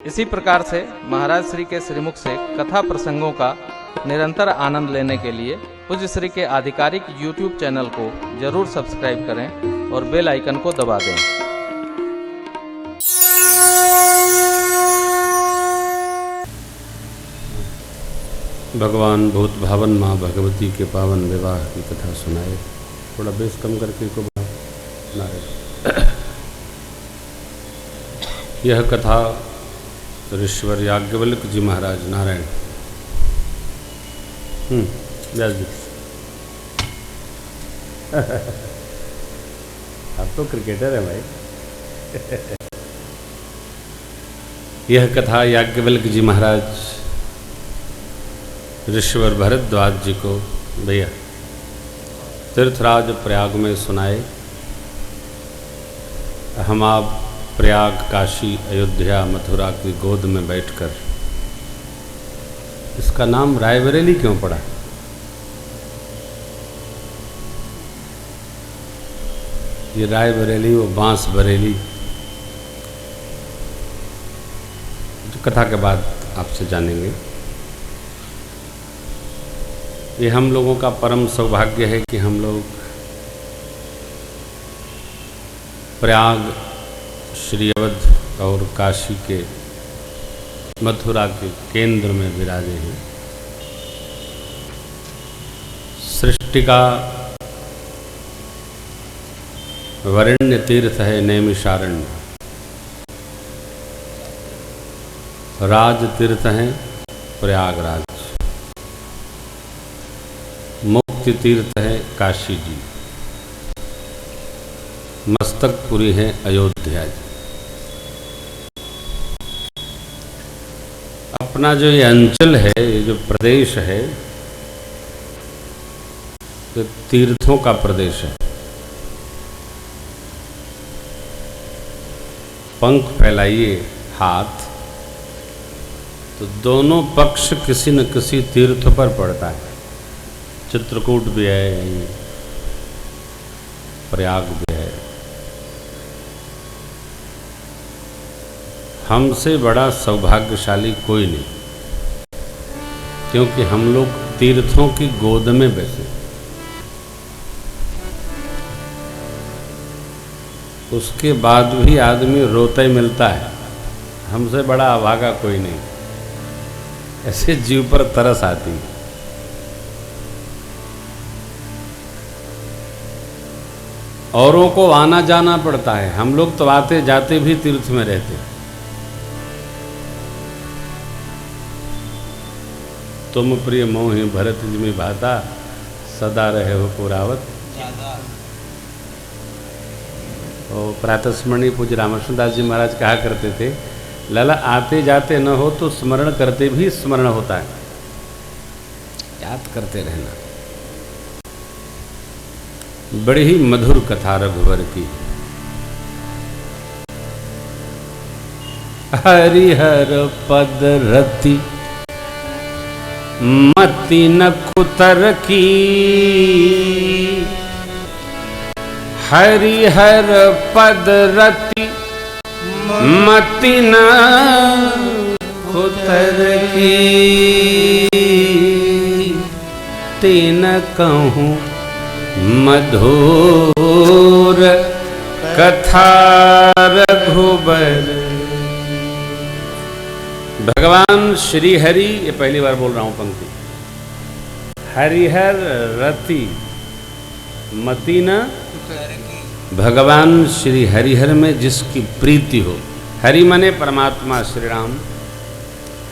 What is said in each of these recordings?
इसी प्रकार से महाराज श्री के श्रीमुख से कथा प्रसंगों का निरंतर आनंद लेने के लिए पूज्य श्री के आधिकारिक YouTube चैनल को जरूर सब्सक्राइब करें और बेल आइकन को दबा दें। भगवान भूत भावन माँ भगवती के पावन विवाह की कथा सुनाए। थोड़ा बेस कम करके को सुना रहे। यह कथा ऋषिवर याज्ञवल्क्य जी महाराज नारायण व्यास जी आप तो क्रिकेटर है भाई। यह कथा याज्ञवल्क्य जी महाराज ऋषिवर भरद्वाज जी को भैया तीर्थराज प्रयाग में सुनाए। हम आप प्रयाग, काशी, अयोध्या, मथुरा की गोद में बैठकर, इसका नाम रायबरेली क्यों पड़ा? ये रायबरेली वो बांस बरेली, जो कथा के बाद आपसे जानेंगे। ये हम लोगों का परम सौभाग्य है कि हम लोग प्रयाग, श्री अवध और काशी के, मथुरा के केंद्र में विराजे हैं। सृष्टि का वरेण्य तीर्थ है नैमिषारण्य, राज तीर्थ हैं प्रयागराज, मुक्ति तीर्थ है काशी जी, मस्तकपुरी है अयोध्या जी। अपना जो ये अंचल है, ये जो प्रदेश है, तो तीर्थों का प्रदेश है। पंख फैलाइए हाथ तो दोनों पक्ष किसी न किसी तीर्थ पर पड़ता है। चित्रकूट भी है, प्रयाग भी है। हमसे बड़ा सौभाग्यशाली कोई नहीं, क्योंकि हम लोग तीर्थों की गोद में बैठे। उसके बाद भी आदमी रोता ही मिलता है। हमसे बड़ा अभागा कोई नहीं। ऐसे जीव पर तरस आती है। औरों को आना जाना पड़ता है, हम लोग तो आते जाते भी तीर्थ में रहते। तुम प्रिय मोहि भरत जिमि भाता, सदा रहे हो पुरावत। और प्रातस्मरणीय पूज्य रामकृष्ण दास जी महाराज कहा करते थे, लाला आते जाते न हो तो स्मरण करते भी स्मरण होता है। याद करते रहना। बड़ी ही मधुर कथा रघुवर की। हरिहर पद रति मति न कुतर की, हरिहर पद रति मति न कुतर की, तीन कहूँ मधुर कथा रघुबर। भगवान श्री हरि, ये पहली बार बोल रहा हूं पंक्ति, हरिहर रति मति न, भगवान श्री हरिहर में जिसकी प्रीति हो, हरि मने परमात्मा श्री राम,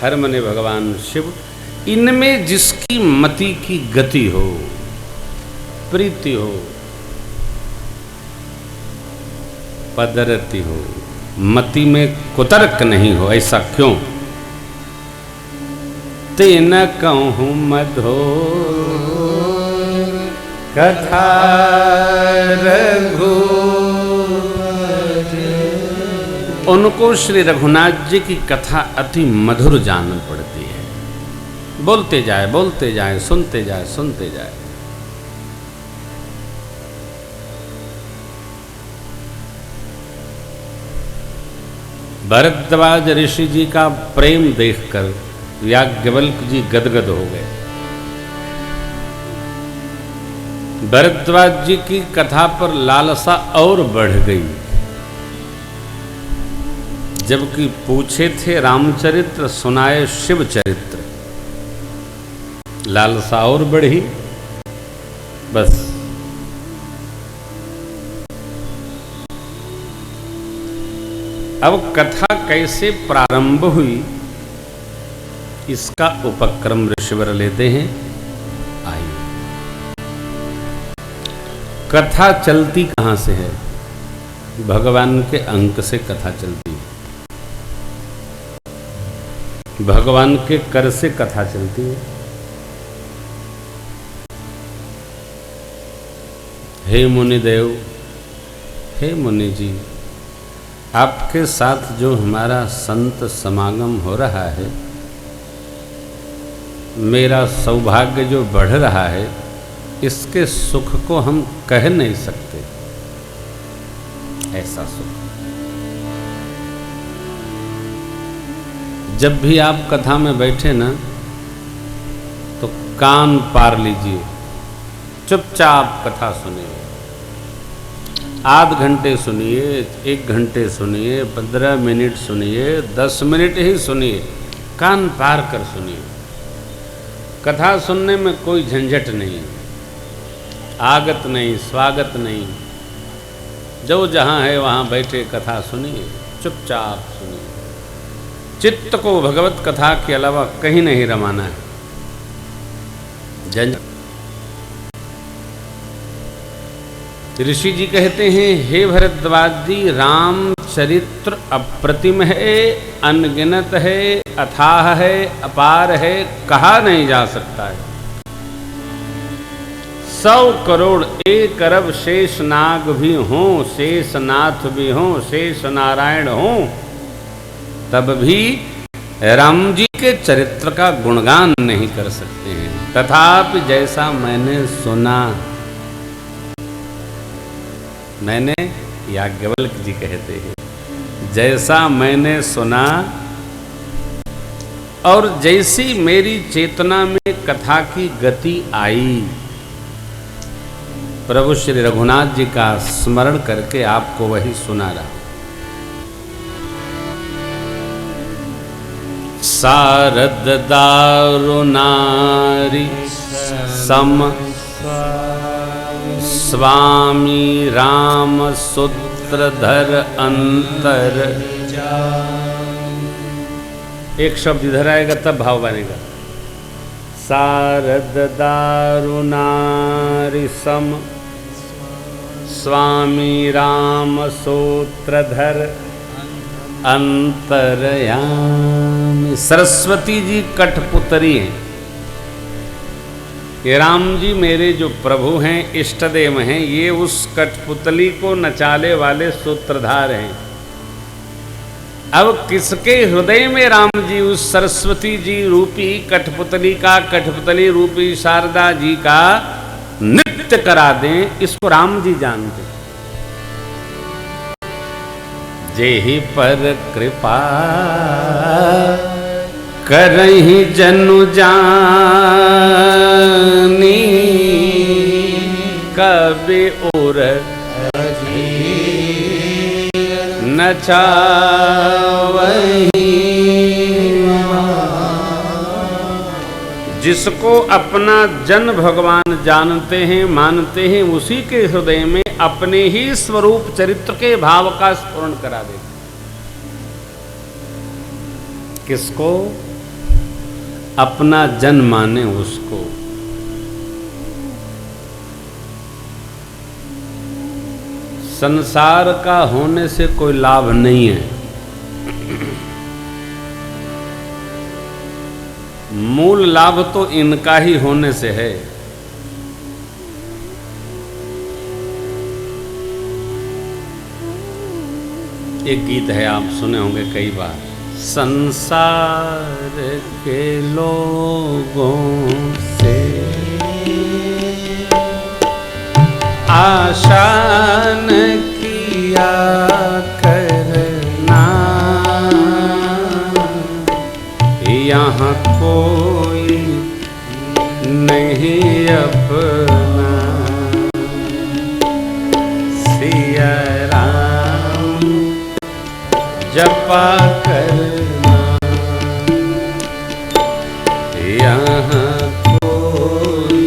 हर मने भगवान शिव, इनमें जिसकी मति की गति हो, प्रीति हो, पदरति हो, मति में कुतर्क नहीं हो, ऐसा क्यों? तेन कहूँ मधुर कथा रघु। उनको श्री रघुनाथ जी की कथा अति मधुर जान पड़ती है। बोलते जाए, सुनते जाए। भरद्वाज ऋषि जी का प्रेम देखकर याज्ञवल्क्य जी गदगद हो गए। भरद्वाज जी की कथा पर लालसा और बढ़ गई, जबकि पूछे थे रामचरित्र, सुनाए शिव चरित्र। लालसा और बढ़ी। बस अब कथा कैसे प्रारंभ हुई इसका उपक्रम ऋषिवर लेते हैं। आइए, कथा चलती कहां से है? भगवान के अंक से कथा चलती है, भगवान के कर से कथा चलती है। हे मुनिदेव, हे मुनि जी, आपके साथ जो हमारा संत समागम हो रहा है, मेरा सौभाग्य जो बढ़ रहा है, इसके सुख को हम कह नहीं सकते। ऐसा सुख जब भी आप कथा में बैठे ना, तो कान पार लीजिए, चुपचाप कथा सुनिए। आध घंटे सुनिए, 1 घंटे सुनिए, 15 मिनट सुनिए, 10 मिनट ही सुनिए, कान पार कर सुनिए। कथा सुनने में कोई झंझट नहीं, आगत नहीं, स्वागत नहीं। जो जहाँ है वहाँ बैठे कथा सुनिए, चुपचाप सुनिए। चित्त को भगवत कथा के अलावा कहीं नहीं रमाना है। झंझट। ऋषि जी कहते हैं, हे भरद्वाज जी, राम चरित्र अप्रतिम है, अनगिनत है, अथाह है, अपार है, कहा नहीं जा सकता है। 100 करोड़ 1 अरब शेष नाग भी हों, शेष नाथ भी हों, शेष नारायण हों, तब भी राम जी के चरित्र का गुणगान नहीं कर सकते हैं। तथापि जैसा मैंने सुना, मैंने, याज्ञवल्क्य जी कहते हैं, जैसा मैंने सुना और जैसी मेरी चेतना में कथा की गति आई, प्रभु श्री रघुनाथ जी का स्मरण करके आपको वही सुना रहा। सारद दारुनारी सम स्वामी राम सूत्रधर अंतर। एक शब्द इधर आएगा तब भाव बनेगा। सारद दारुनारी सम स्वामी राम सूत्रधर अंतरयामी। सरस्वती जी कठपुतरी हैं। ये राम जी मेरे जो प्रभु हैं, इष्टदेव हैं, ये उस कठपुतली को नचाले वाले सूत्रधार हैं। अब किसके हृदय में राम जी उस सरस्वती जी रूपी कठपुतली का, कठपुतली रूपी शारदा जी का नृत्य करा दें, इसको राम जी जानते। जेहि पर कृपा करहि जनु जानी, कबि और नचावहि। जिसको अपना जन भगवान जानते हैं, मानते हैं, उसी के हृदय में अपने ही स्वरूप चरित्र के भाव का स्फुरण करा देते। किसको? अपना जन माने उसको। संसार का होने से कोई लाभ नहीं है। मूल लाभ तो इनका ही होने से है। एक गीत है, आप सुने होंगे कई बार। संसार के लोगों से आशा न किया करना, यहाँ कोई नहीं अपना। सिया राम जपा करना, यहाँ कोई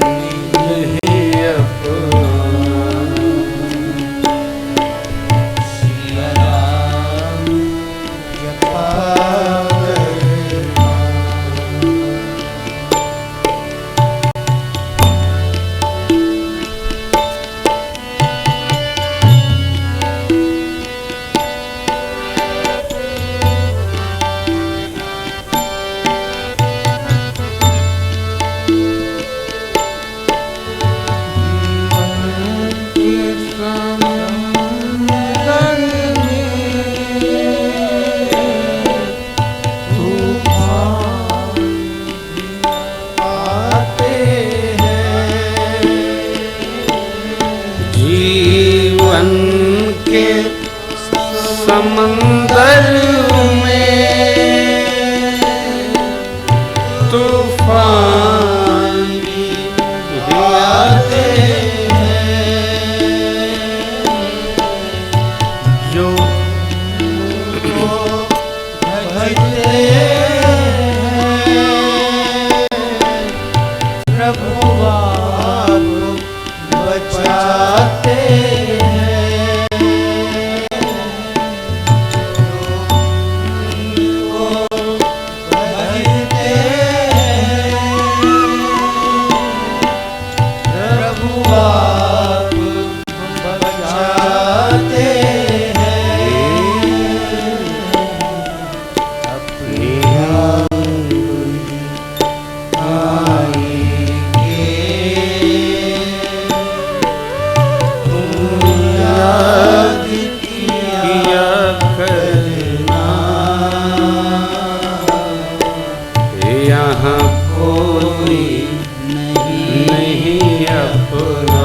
नहीं अपना। सिया राम जपा जीवन के समंदर में तूफान भी आते हैं। जो भजते प्रभु आप बचाते हैं। भजते प्रभु आप बचाते हैं। अपनी याद किया करना, यहाँ कोई नहीं अपना।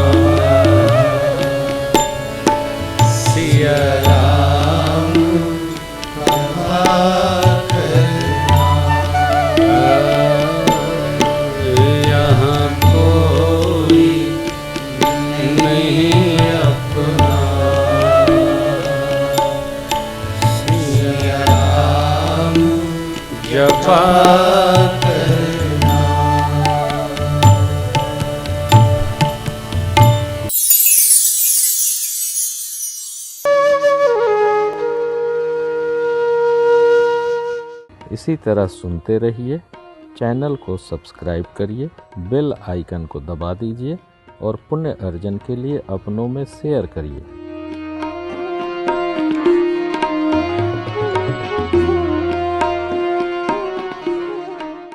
सिया राम यहाँ कोई नहीं अपना। सिया राम जपा इसी तरह सुनते रहिए। चैनल को सब्सक्राइब करिए, बेल आइकन को दबा दीजिए और पुण्य अर्जन के लिए अपनों में शेयर करिए।